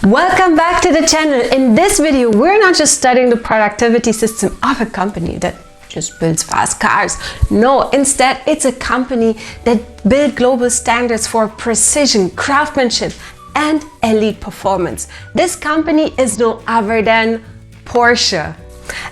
Welcome back to the channel. In this video, we're not just studying the productivity system of a company that just builds fast cars. No, instead, it's a company that builds global standards for precision, craftsmanship, and elite performance. This company is no other than Porsche.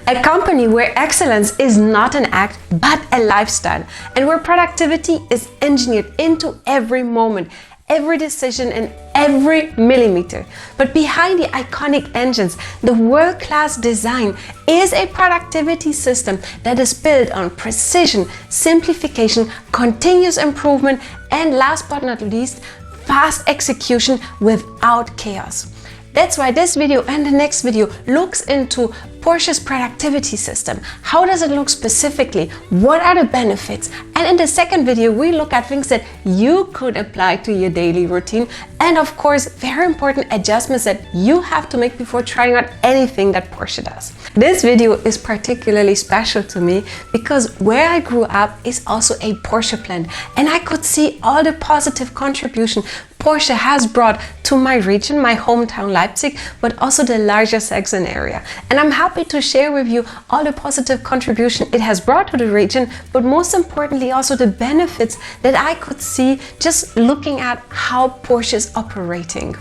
A company where excellence is not an act, but a lifestyle, and where productivity is engineered into every moment, every decision, and every millimeter. But behind the iconic engines, the world-class design is a productivity system that is built on precision, simplification, continuous improvement, and last but not least, fast execution without chaos. That's why this video and the next video looks into Porsche's productivity system. How does it look specifically? What are the benefits? And in the second video, we look at things that you could apply to your daily routine. And of course, very important adjustments that you have to make before trying out anything that Porsche does. This video is particularly special to me because where I grew up is also a Porsche plant. And I could see all the positive contribution Porsche has brought to my region, my hometown Leipzig, but also the larger Saxon area. And I'm happy to share with you all the positive contribution it has brought to the region, but most importantly also the benefits that I could see just looking at how Porsche is operating.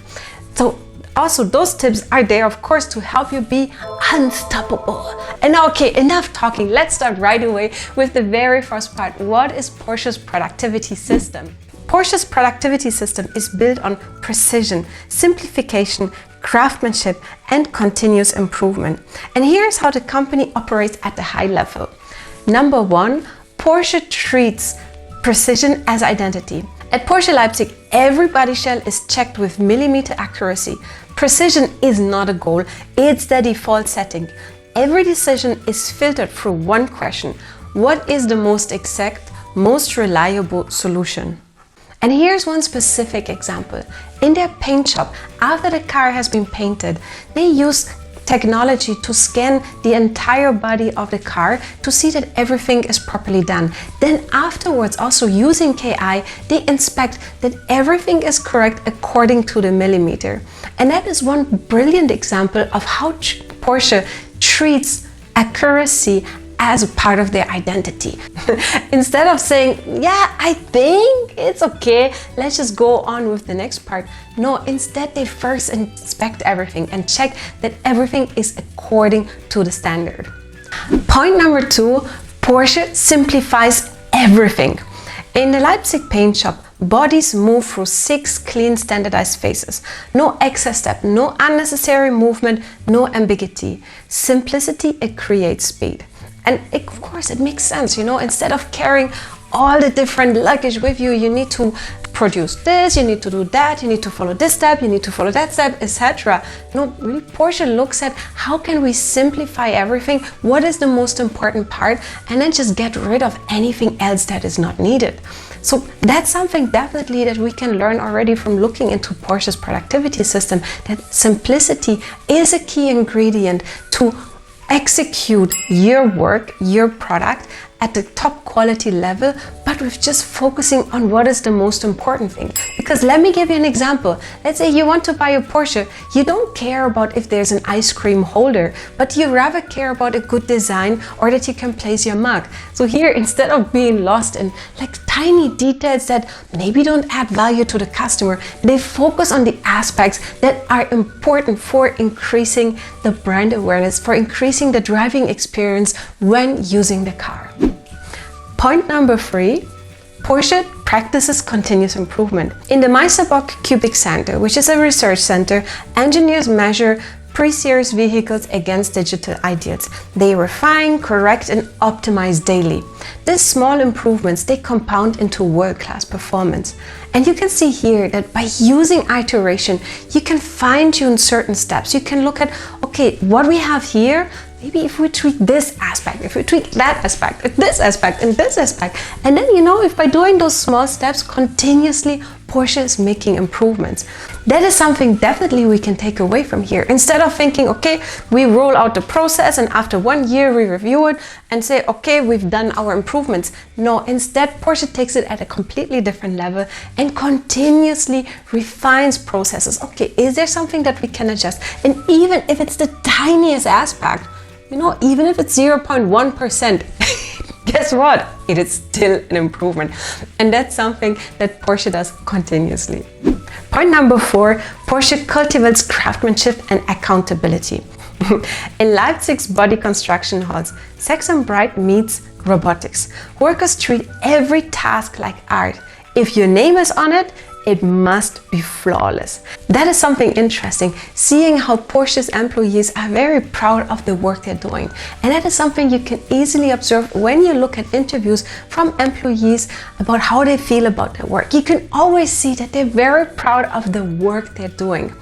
So also those tips are there, of course, to help you be unstoppable. And okay, enough talking. Let's start right away with the very first part. What is Porsche's productivity system? Porsche's productivity system is built on precision, simplification, craftsmanship, and continuous improvement. And here's how the company operates at the high level. Number one, Porsche treats precision as identity. At Porsche Leipzig, every body shell is checked with millimeter accuracy. Precision is not a goal, it's the default setting. Every decision is filtered through one question: what is the most exact, most reliable solution? And here's one specific example. In their paint shop, after the car has been painted, they use technology to scan the entire body of the car to see that everything is properly done. Then afterwards, also using KI, they inspect that everything is correct according to the millimeter. And that is one brilliant example of how Porsche treats accuracy as a part of their identity. Instead of saying, yeah, I think it's okay, let's just go on with the next part. No, instead they first inspect everything and check that everything is according to the standard. Point number two, Porsche simplifies everything. In the Leipzig paint shop, bodies move through 6 clean standardized phases. No excess step, no unnecessary movement, no ambiguity. Simplicity, it creates speed. And of course, it makes sense, you know, instead of carrying all the different luggage with you, you need to produce this, you need to do that, you need to follow this step, you need to follow that step, etc. No, really, Porsche looks at how can we simplify everything, what is the most important part, and then just get rid of anything else that is not needed. So that's something definitely that we can learn already from looking into Porsche's productivity system, that simplicity is a key ingredient to execute your work, your product at the top quality level, but with just focusing on what is the most important thing. Because let me give you an example. Let's say you want to buy a Porsche. You don't care about if there's an ice cream holder, but you rather care about a good design or that you can place your mug. So here, instead of being lost in like tiny details that maybe don't add value to the customer, they focus on the aspects that are important for increasing the brand awareness, for increasing the driving experience when using the car. Point number 3, Porsche practices continuous improvement. In the Meisterbach Cubic Center, which is a research center, engineers measure pre-series vehicles against digital ideals. They refine, correct, and optimize daily. These small improvements, they compound into world-class performance. And you can see here that by using iteration, you can fine-tune certain steps. You can look at, okay, what we have here, maybe if we tweak this aspect, if we tweak that aspect, this aspect, and this aspect, and then, if by doing those small steps continuously, Porsche is making improvements. That is something definitely we can take away from here. Instead of thinking, okay, we roll out the process and after 1 year we review it and say, okay, we've done our improvements. No, instead Porsche takes it at a completely different level and continuously refines processes. Okay, is there something that we can adjust? And even if it's the tiniest aspect, even if it's 0.1%, guess what? It is still an improvement. And that's something that Porsche does continuously. Point number 4, Porsche cultivates craftsmanship and accountability. In Leipzig's body construction halls, Sex and Bright meets robotics. Workers treat every task like art. If your name is on it, it must be flawless. That is something interesting, seeing how Porsche's employees are very proud of the work they're doing. And that is something you can easily observe when you look at interviews from employees about how they feel about their work. You can always see that they're very proud of the work they're doing.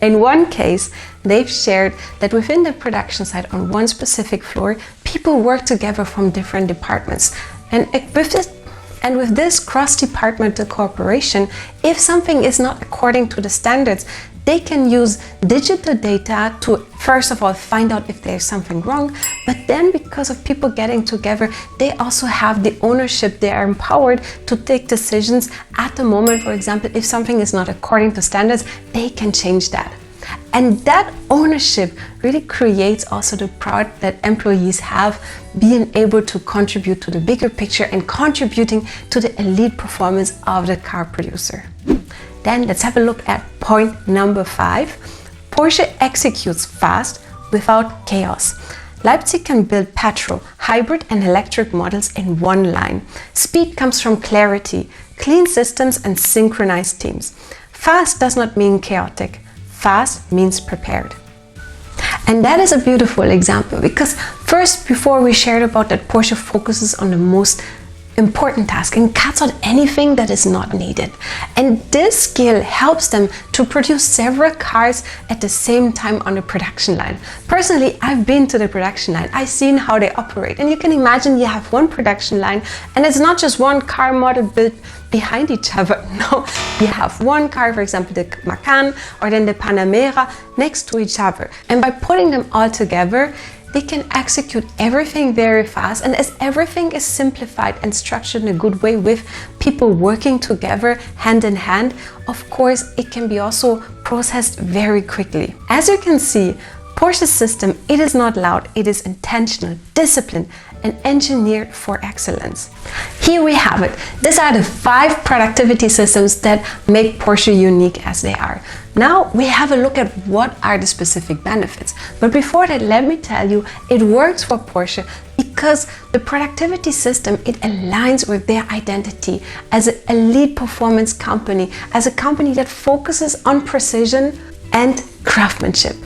In one case, they've shared that within the production site on one specific floor, people work together from different departments. And with this cross-departmental cooperation, if something is not according to the standards, they can use digital data to, first of all, find out if there's something wrong, but then because of people getting together, they also have the ownership. They are empowered to take decisions at the moment. For example, if something is not according to standards, they can change that. And that ownership really creates also the pride that employees have, being able to contribute to the bigger picture and contributing to the elite performance of the car producer. Then let's have a look at point number 5. Porsche executes fast without chaos. Leipzig can build petrol, hybrid and electric models in one line. Speed comes from clarity, clean systems and synchronized teams. Fast does not mean chaotic. Fast means prepared. And that is a beautiful example because first, before we shared about that Porsche focuses on the most important task and cuts out anything that is not needed. And this skill helps them to produce several cars at the same time on the production line. Personally, I've been to the production line. I've seen how they operate. And you can imagine you have one production line and it's not just one car model built behind each other. No, you have one car, for example, the Macan or then the Panamera next to each other. And by putting them all together, they can execute everything very fast, and as everything is simplified and structured in a good way with people working together hand in hand, of course it can be also processed very quickly. As you can see, Porsche's system, it is not loud, it is intentional, disciplined and engineered for excellence. Here we have it. These are the 5 productivity systems that make Porsche unique as they are. Now we have a look at what are the specific benefits. But before that, let me tell you, it works for Porsche because the productivity system, it aligns with their identity as an elite performance company, as a company that focuses on precision and craftsmanship.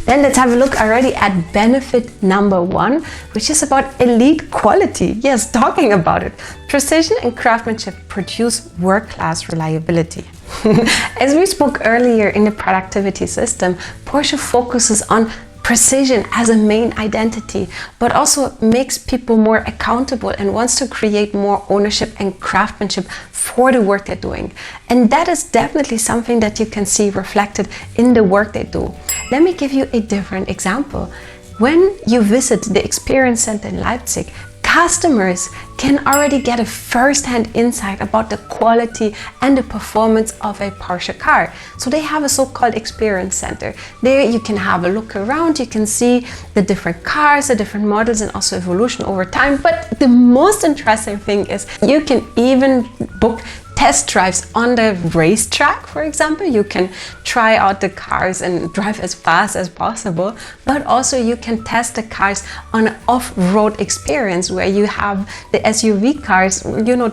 Then let's have a look already at benefit number 1, which is about elite quality. Yes, talking about it. Precision and craftsmanship produce world-class reliability. As we spoke earlier in the productivity system, Porsche focuses on precision as a main identity, but also makes people more accountable and wants to create more ownership and craftsmanship for the work they're doing. And that is definitely something that you can see reflected in the work they do. Let me give you a different example. When you visit the Experience Center in Leipzig, customers can already get a first-hand insight about the quality and the performance of a Porsche car. So they have a so-called experience center. There you can have a look around, you can see the different cars, the different models and also evolution over time. But the most interesting thing is you can even book test drives on the racetrack, for example. You can try out the cars and drive as fast as possible, but also you can test the cars on an off-road experience where you have the SUV cars,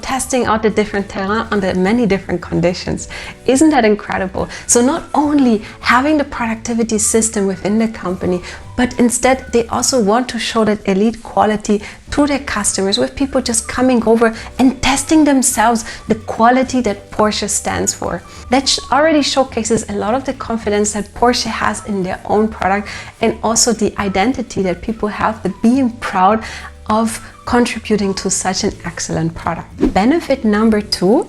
testing out the different terrain under many different conditions. Isn't that incredible? So not only having the productivity system within the company, but instead they also want to show that elite quality to their customers, with people just coming over and testing themselves the quality that Porsche stands for. That already showcases a lot of the confidence that Porsche has in their own product, and also the identity that people have, the being proud of contributing to such an excellent product. Benefit number 2,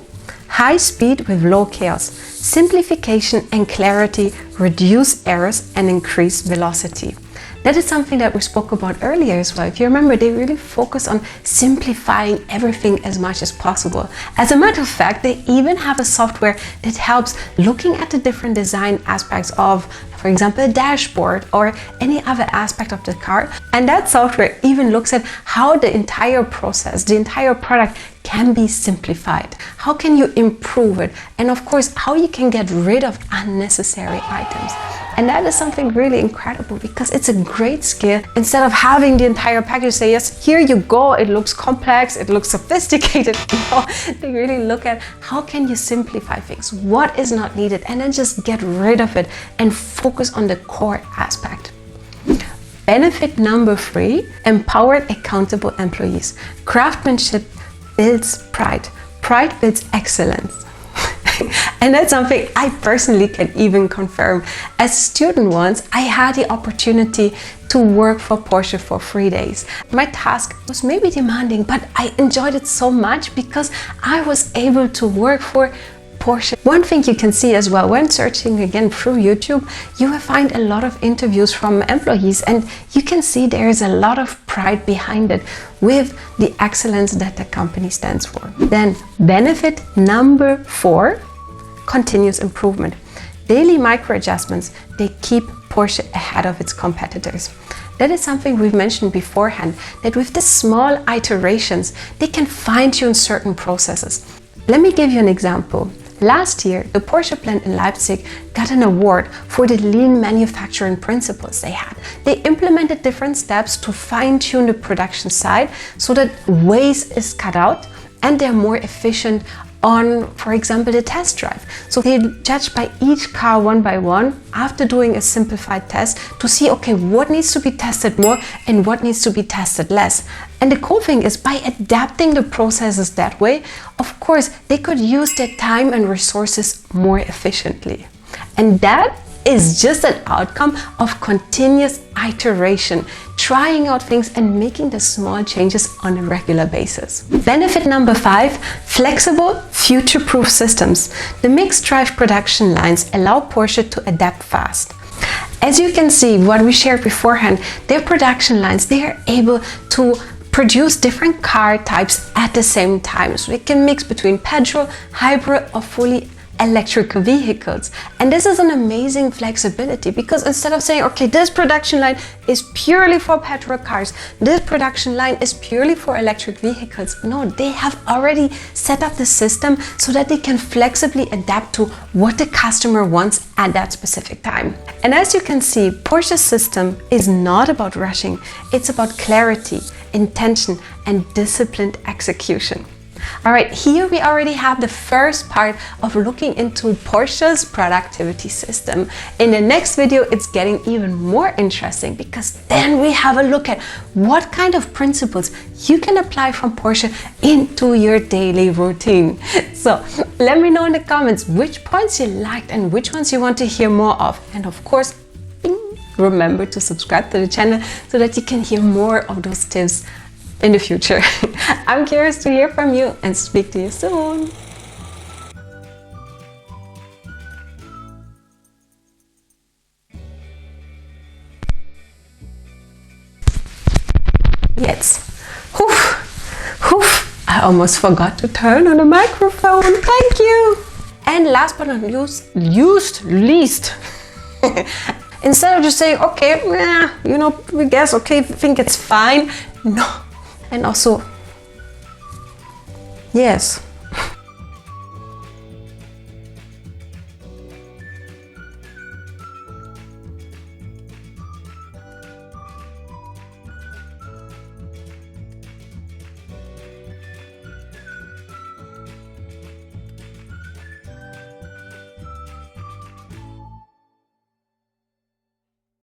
high speed with low chaos. Simplification and clarity reduce errors and increase velocity. That is something that we spoke about earlier as well. If you remember, they really focus on simplifying everything as much as possible. As a matter of fact, they even have a software that helps looking at the different design aspects of, for example, a dashboard or any other aspect of the car. And that software even looks at how the entire process, the entire product can be simplified. How can you improve it? And of course, how you can get rid of unnecessary items. And that is something really incredible, because it's a great skill. Instead of having the entire package say, yes, here you go, it looks complex, it looks sophisticated. No, they really look at how can you simplify things, what is not needed, and then just get rid of it and focus on the core aspect. Benefit number 3, empowered, accountable employees. Craftsmanship builds pride. Pride builds excellence. And that's something I personally can even confirm. As a student once, I had the opportunity to work for Porsche for 3 days. My task was maybe demanding, but I enjoyed it so much because I was able to work for Porsche. One thing you can see as well when searching again through YouTube, you will find a lot of interviews from employees, and you can see there is a lot of pride behind it with the excellence that the company stands for. Then benefit number 4, continuous improvement. Daily micro adjustments, they keep Porsche ahead of its competitors. That is something we've mentioned beforehand, that with the small iterations, they can fine-tune certain processes. Let me give you an example. Last year, the Porsche plant in Leipzig got an award for the lean manufacturing principles they had. They implemented different steps to fine-tune the production side so that waste is cut out and they're more efficient on, for example, the test drive. So they judge by each car one by one after doing a simplified test to see, okay, what needs to be tested more and what needs to be tested less. And the cool thing is, by adapting the processes that way, of course, they could use their time and resources more efficiently. And that is just an outcome of continuous iteration, trying out things and making the small changes on a regular basis. Benefit number 5, flexible, future-proof systems. The mixed drive production lines allow Porsche to adapt fast. As you can see, what we shared beforehand, their production lines, they are able to produce different car types at the same time. So they can mix between petrol, hybrid, or fully electric vehicles. And this is an amazing flexibility, because instead of saying, okay, this production line is purely for petrol cars, this production line is purely for electric vehicles. No, they have already set up the system so that they can flexibly adapt to what the customer wants at that specific time. And as you can see, Porsche's system is not about rushing. It's about clarity, intention, and disciplined execution. All right, here we already have the first part of looking into Porsche's productivity system. In the next video, it's getting even more interesting, because then we have a look at what kind of principles you can apply from Porsche into your daily routine. So let me know in the comments which points you liked and which ones you want to hear more of. And of course, remember to subscribe to the channel so that you can hear more of those tips in the future. I'm curious to hear from you and speak to you soon. Yes. I almost forgot to turn on the microphone. Thank you. And last but not least, instead of just saying, okay, we guess, okay, think it's fine. No. And also, yes,